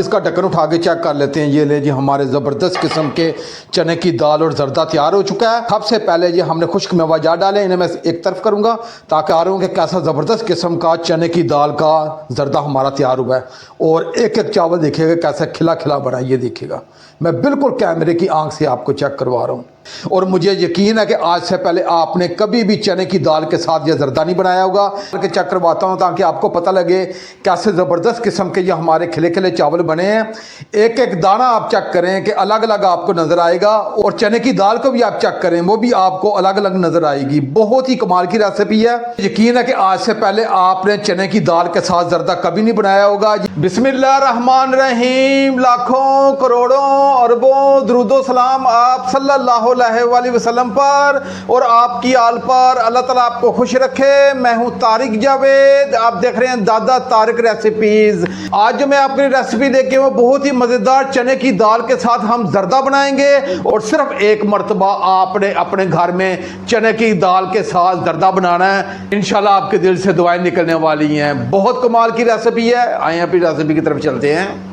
इसका ढक्कन उठा के चेक कर लेते हैं। ये ले जी हमारे ज़बरदस्त किस्म के चने की दाल और ज़रदा तैयार हो चुका है। सबसे पहले ये हमने खुश्क मेवा जार डाले, इन्हें मैं एक तरफ करूँगा ताकि आ रहा हूँ कि कैसा ज़बरदस्त किस्म का चने की दाल का ज़रदा हमारा तैयार हुआ है। और एक एक चावल देखिएगा कैसा खिला खिला बना, ये देखिएगा मैं बिल्कुल कैमरे की आंख से आपको चेक करवा रहा हूँ। और मुझे यकीन है कि आज से पहले आपने कभी भी चने की दाल के साथ यह ज़रदा नहीं बनाया होगा। के चेक करवाता हूँ ताकि आपको पता लगे कैसे ज़बरदस्त किस्म के ये हमारे खिले खिले चावल बने हैं। एक एक दाना आप चेक करें कि अलग अलग आपको नज़र आएगा, और चने की दाल को भी आप चेक करें वो भी आपको अलग अलग नज़र आएगी। बहुत ही कमाल की रेसिपी है। यकीन है कि आज से पहले आपने चने की दाल के साथ ज़रदा कभी नहीं बनाया होगा। बिस्मिल्लाहिर्रहमानिर्रहीम। लाखों करोड़ों अरबों दुरूदो सलाम आप सल्लल्लाहु अलैहि वसल्लम पर और आपकी आल पर। अल्लाह ताला आपको खुश रखे। मैं हूं तारिक जावेद, आप देख रहे हैं दादा तारिक रेसिपीज। आज जो मैं आपकी रेसिपी देखे वो बहुत ही मज़ेदार चने की दाल के साथ हम ज़रदा बनाएंगे। और सिर्फ एक मरतबा आपने अपने घर में चने की दाल के साथ ज़रदा बनाना है, इंशाल्लाह आपके दिल से दुआएं निकलने वाली हैं। बहुत कमाल की रेसिपी है। आइए अपनी रेसिपी की तरफ चलते हैं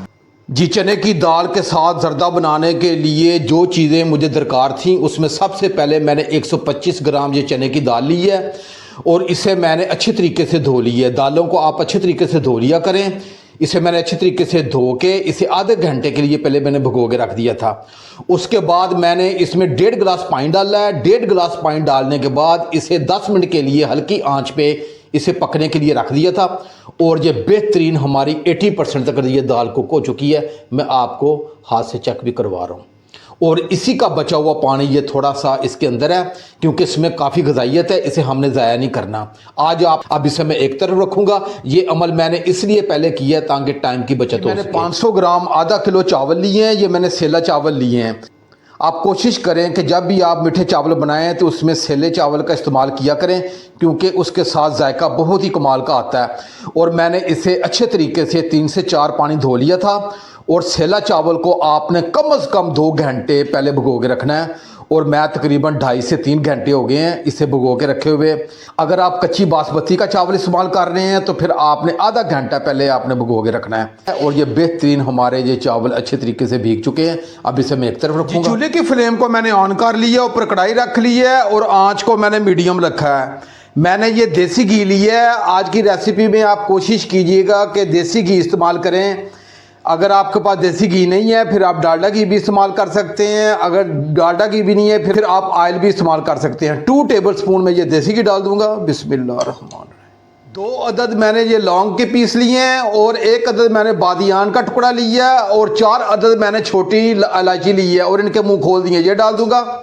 जी। चने की दाल के साथ ज़रदा बनाने के लिए जो चीज़ें मुझे दरकार थी उसमें सबसे पहले मैंने 125 ग्राम ये चने की दाल ली है और इसे मैंने अच्छे तरीके से धो ली है। दालों को आप अच्छे तरीके से धो लिया करें। इसे मैंने अच्छे तरीके से धो के इसे आधे घंटे के लिए पहले मैंने भिगो के रख दिया था। उसके बाद मैंने इसमें 1.5 गिलास पानी डाला है। 1.5 गिलास पानी डालने के बाद इसे 10 मिनट के लिए हल्की आंच पे इसे पकने के लिए रख दिया था। और ये बेहतरीन हमारी 80% तक ये दाल कुक हो चुकी है। मैं आपको हाथ से चेक भी करवा रहा हूँ। और इसी का बचा हुआ पानी ये थोड़ा सा इसके अंदर है क्योंकि इसमें काफ़ी ग़िज़ाइयत है, इसे हमने ज़ाया नहीं करना। आज अब इसे मैं एक तरफ रखूँगा। ये अमल मैंने इसलिए पहले किया है ताकि टाइम की बचत हो। मैंने 500 ग्राम आधा किलो चावल लिए हैं। ये मैंने सेला चावल लिए हैं। आप कोशिश करें कि जब भी आप मीठे चावल बनाएं तो उसमें सेले चावल का इस्तेमाल किया करें क्योंकि उसके साथ जायका बहुत ही कमाल का आता है। और मैंने इसे अच्छे तरीके से 3 से 4 पानी धो लिया था। और सेला चावल को आपने कम से कम 2 घंटे पहले भिगो के रखना है। और मैं तकरीबन 2.5 से 3 घंटे हो गए हैं इसे भिगो के रखे हुए। अगर आप कच्ची बासमती का चावल इस्तेमाल कर रहे हैं तो फिर आपने आधा घंटा पहले आपने भिगो के रखना है। और ये बेहतरीन हमारे ये चावल अच्छे तरीके से भीग चुके हैं। अब इसे मैं एक तरफ रखूँगा। चूल्हे की फ्लेम को मैंने ऑन कर लिया, ऊपर कढ़ाई रख ली है और आँच को मैंने मीडियम रखा है। मैंने ये देसी घी लिया है। आज की रेसिपी में आप कोशिश कीजिएगा कि देसी घी इस्तेमाल करें। अगर आपके पास देसी घी नहीं है फिर आप डालडा घी भी इस्तेमाल कर सकते हैं। अगर डालडा घी भी नहीं है फिर आप ऑयल भी इस्तेमाल कर सकते हैं। 2 टेबल स्पून में ये देसी घी डाल दूंगा। बिस्मिल्लाहिर्रहमानिर्रहीम। 2 अदद मैंने ये लौंग के पीस लिए हैं और 1 अदद मैंने बादियान का टुकड़ा लिया है और 4 अदद मैंने छोटी इलायची ली है और इनके मुंह खोल दिए। ये डाल दूंगा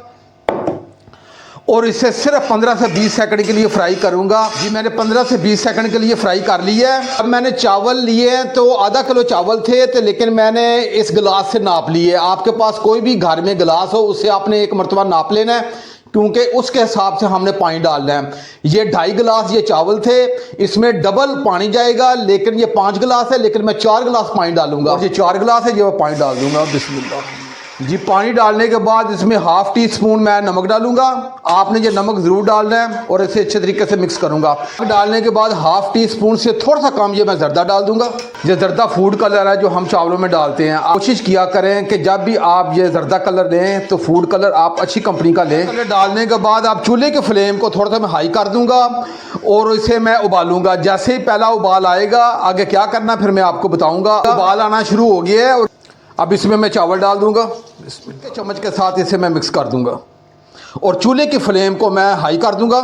और इसे सिर्फ 15 से 20 सेकंड के लिए फ्राई करूंगा। जी मैंने 15 से 20 सेकंड के लिए फ्राई कर लिया है। अब मैंने चावल लिए हैं तो आधा किलो चावल थे तो लेकिन मैंने इस गिलास से नाप लिए। आपके पास कोई भी घर में गिलास हो उससे आपने एक मरतबा नाप लेना है क्योंकि उसके हिसाब से हमने पानी डालना है। ये 2.5 गिलास ये चावल थे, इसमें डबल पानी जाएगा। लेकिन ये 5 गिलास है लेकिन मैं 4 गिलास पानी डालूंगा। ये 4 गिलास है, ये मैं पानी डाल दूंगा। बिस्मिल्लाह जी। पानी डालने के बाद इसमें 1/2 टीस्पून मैं नमक डालूंगा। आपने ये नमक ज़रूर डालना है और इसे अच्छे तरीके से मिक्स करूंगा। डालने के बाद 1/2 टीस्पून से थोड़ा सा कम ये मैं ज़रदा डाल दूंगा। ये ज़रदा फूड कलर है जो हम चावलों में डालते हैं। कोशिश किया करें कि जब भी आप ये ज़रदा कलर लें तो फूड कलर आप अच्छी कंपनी का लें। कलर डालने के बाद आप चूल्हे के फ्लेम को थोड़ा सा मैं हाई कर दूंगा और इसे मैं उबालूंगा। जैसे ही पहला उबाल आएगा आगे क्या करना फिर मैं आपको बताऊँगा। उबाल आना शुरू हो गया है और अब इसमें मैं चावल डाल दूंगा। चम्मच के साथ इसे मैं मिक्स कर दूंगा और चूल्हे की फ्लेम को मैं हाई कर दूंगा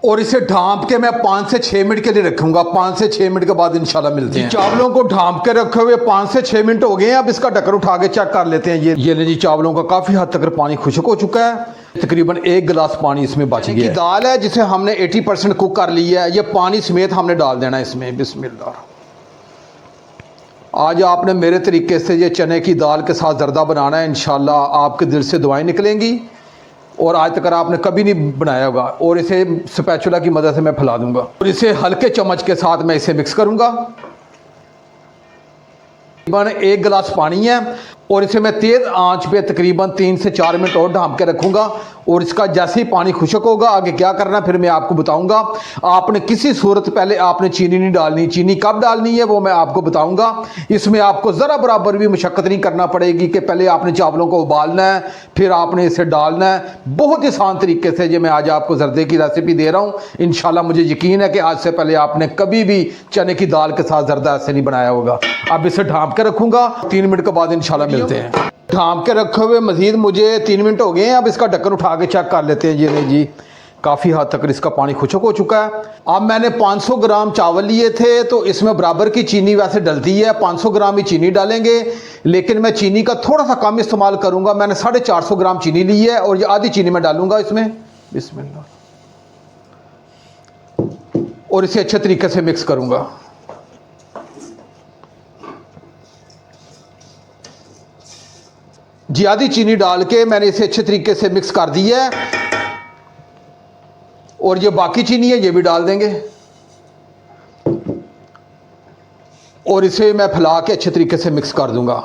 और इसे ढांप के मैं 5 से 6 मिनट के लिए रखूंगा। 5 से 6 मिनट के बाद इंशाल्लाह मिलते हैं। चावलों को ढांप के रखे हुए 5 से 6 मिनट हो गए हैं। अब इसका ढक्कन उठा के चेक कर लेते हैं। ये जी चावलों का काफ़ी हद तक पानी खुश्क हो चुका है। तकरीबन 1 गिलास पानी इसमें बच गया है। दाल है जिसे हमने 80% कुक कर लिया है। ये पानी समेत हमने डाल देना इसमें। बिस्मिल्लाह। आज आपने मेरे तरीके से ये चने की दाल के साथ ज़रदा बनाना है। इंशाल्लाह आपके दिल से दुआएं निकलेंगी और आज तक आपने कभी नहीं बनाया होगा। और इसे स्पैचुला की मदद से मैं फैला दूंगा और इसे हल्के चम्मच के साथ मैं इसे मिक्स करूंगा। 1 गिलास पानी है और इसे मैं तेज़ आंच पे तकरीबन 3 से 4 मिनट और ढाँप के रखूँगा। और इसका जैसे ही पानी खुशक होगा आगे क्या करना फिर मैं आपको बताऊंगा। आपने किसी सूरत पहले आपने चीनी नहीं डालनी, चीनी कब डालनी है वो मैं आपको बताऊंगा। इसमें आपको ज़रा बराबर भी मशक्क़त नहीं करना पड़ेगी कि पहले आपने चावलों को उबालना है फिर आपने इसे डालना है। बहुत ही आसान तरीके से जो मैं आज आपको जर्दे की रेसिपी दे रहा हूँ। इंशाल्लाह मुझे यकीन है कि आज से पहले आपने कभी भी चने की दाल के साथ जर्दा ऐसे नहीं बनाया होगा। अब इसे ढाँप के रखूँगा, 3 मिनट के बाद इंशाल्लाह मिलते हैं। ढाँप के रखे हुए मज़ीद मुझे 3 मिनट हो गए हैं। अब इसका ढक्कन उठा के चेक कर लेते हैं। ये नहीं जी, काफ़ी हद तक इसका पानी खुशक हो चुका है। अब मैंने 500 ग्राम चावल लिए थे तो इसमें बराबर की चीनी वैसे डलती है, 500 ग्राम ही चीनी डालेंगे, लेकिन मैं चीनी का थोड़ा सा कम इस्तेमाल करूंगा। मैंने 450 ग्राम चीनी ली है और ये आधी चीनी मैं डालूंगा इसमें। बिस्मिल्लाह। और इसे अच्छे तरीके से मिक्स करूंगा। जी आधी चीनी डाल के मैंने इसे अच्छे तरीके से मिक्स कर दी है। और ये बाकी चीनी है ये भी डाल देंगे और इसे मैं फैला के अच्छे तरीके से मिक्स कर दूंगा।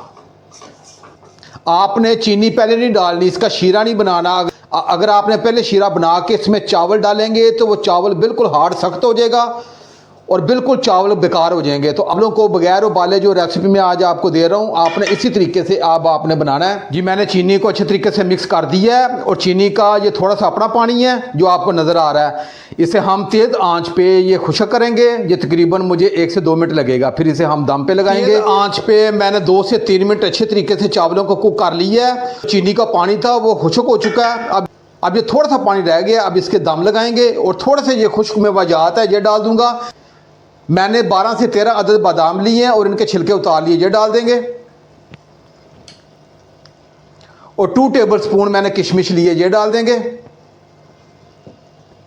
आपने चीनी पहले नहीं डालनी, इसका शीरा नहीं बनाना। अगर आपने पहले शीरा बना के इसमें चावल डालेंगे तो वो चावल बिल्कुल हार्ड सख्त हो जाएगा और बिल्कुल चावल बेकार हो जाएंगे। तो आप लोगों को बगैर उबाले जो रेसिपी मैं आज आपको दे रहा हूँ आपने इसी तरीके से आपने बनाना है। जी मैंने चीनी को अच्छे तरीके से मिक्स कर दिया है और चीनी का ये थोड़ा सा अपना पानी है जो आपको नज़र आ रहा है। इसे हम तेज़ आंच पे ये खुशक करेंगे। ये तकरीबन मुझे 1 से 2 मिनट लगेगा। फिर इसे हम दम पे लगाएंगे। आंच पे मैंने 2 से 3 मिनट अच्छे तरीके से चावलों को कुक कर लिया है। चीनी का पानी था वो खुशक हो चुका है। अब ये थोड़ा सा पानी रह गया। अब इसके दम लगाएंगे और थोड़े से ये खुश्क में वजात है ये डाल दूंगा। मैंने 12 से 13 अदद बादाम लिए हैं और इनके छिलके उतार लिए, ये डाल देंगे। और 2 टेबल स्पून मैंने किशमिश लिए, ये डाल देंगे।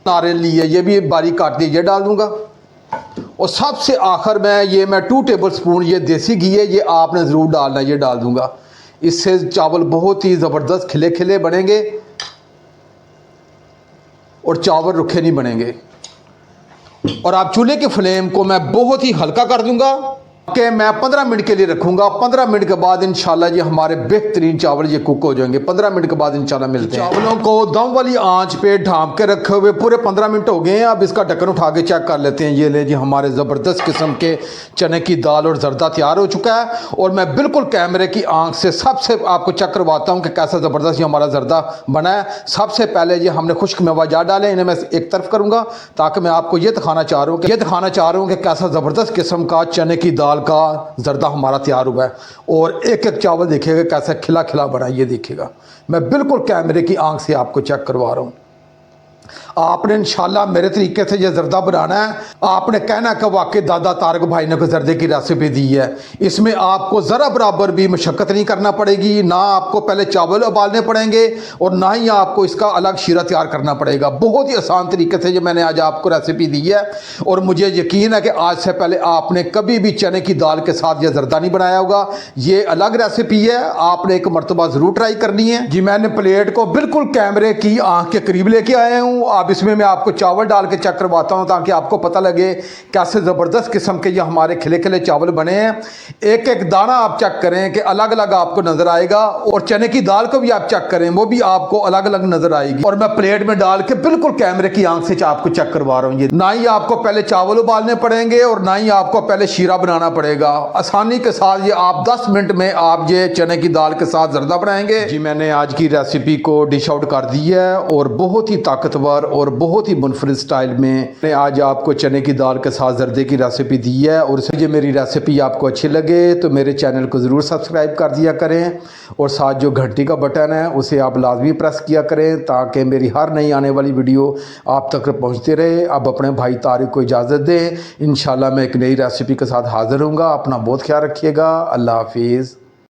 नारियल लिए, ये भी बारीक काट दिए, ये डाल दूंगा। और सबसे आखिर में मैं 2 टेबल स्पून ये देसी घी है, ये आपने ज़रूर डालना है, ये डाल दूंगा। इससे चावल बहुत ही ज़बरदस्त खिले खिले बनेंगे और चावल रुखे नहीं बनेंगे। और आप चूल्हे के फ्लेम को मैं बहुत ही हल्का कर दूंगा कि मैं 15 मिनट के लिए रखूंगा। 15 मिनट के बाद इंशाल्लाह ये हमारे बेहतरीन चावल ये कुक हो जाएंगे। 15 मिनट के बाद इंशाल्लाह मिलते हैं। चावलों को दम वाली आंच पे ढाँप के रखे हुए पूरे 15 मिनट हो गए हैं। अब इसका ढक्कन उठा के चेक कर लेते हैं। ये ले जी हमारे ज़बरदस्त किस्म के चने की दाल और जर्दा तैयार हो चुका है। और मैं बिल्कुल कैमरे की आंख से सबसे आपको चेक करवाता हूँ कि कैसा ज़बरदस्त ये हमारा जर्दा बना है। सबसे पहले ये हमने खुश्क मेवाजात डाले, इन्हें मैं एक तरफ करूँगा ताकि मैं आपको ये दिखाना चाह रहा हूँ कि कैसा ज़बरदस्त किस्म का चने की दाल का जर्दा हमारा तैयार हुआ है। और एक एक चावल देखिएगा कैसा खिला खिला बना, ये देखिएगा। मैं बिल्कुल कैमरे की आंख से आपको चेक करवा रहा हूँ। आपने इंशाल्लाह मेरे तरीके से ये जर्दा बनाना है। आपने कहना कि वाकई दादा तारक भाई ने कोई जर्दे की रेसिपी दी है। इसमें आपको ज़रा बराबर भी मशक्क़त नहीं करना पड़ेगी, ना आपको पहले चावल उबालने पड़ेंगे और ना ही आपको इसका अलग शीरा तैयार करना पड़ेगा। बहुत ही आसान तरीके से जो मैंने आज आपको रेसिपी दी है। और मुझे यकीन है कि आज से पहले आपने कभी भी चने की दाल के साथ यह जर्दा नहीं बनाया होगा। ये अलग रेसिपी है, आपने एक मरतबा ज़रूर ट्राई करनी है। जी मैंने प्लेट को बिल्कुल कैमरे की आँख के करीब लेके आया हूँ। अब इसमें मैं आपको चावल डाल के चेक करवाता हूं ताकि आपको पता लगे कैसे ज़बरदस्त किस्म के ये हमारे खिले खिले चावल बने हैं। एक एक दाना आप चेक करें कि अलग अलग आपको नज़र आएगा। और चने की दाल को भी आप चेक करें, वो भी आपको अलग अलग नज़र आएगी। और मैं प्लेट में डाल के बिल्कुल कैमरे की आंख से आपको चेक करवा रहा हूँ। ये ना ही आपको पहले चावल उबालने पड़ेंगे और ना ही आपको पहले शीरा बनाना पड़ेगा। आसानी के साथ ये आप 10 मिनट में आप ये चने की दाल के साथ जर्दा बनाएंगे। जी मैंने आज की रेसिपी को डिश आउट कर दी है और बहुत ही ताकतवर और बहुत ही मुनफरिद स्टाइल में मैंने आज आपको चने की दाल के साथ जर्दे की रेसिपी दी है। और ये मेरी रेसिपी आपको अच्छी लगे तो मेरे चैनल को ज़रूर सब्सक्राइब कर दिया करें और साथ जो घंटी का बटन है उसे आप लाजमी प्रेस किया करें ताकि मेरी हर नई आने वाली वीडियो आप तक पहुंचते रहे। अब अपने भाई तारिक को इजाज़त दें। इंशाल्लाह मैं एक नई रेसिपी के साथ हाज़िर हूँगा। अपना बहुत ख्याल रखिएगा। अल्लाह हाफिज़।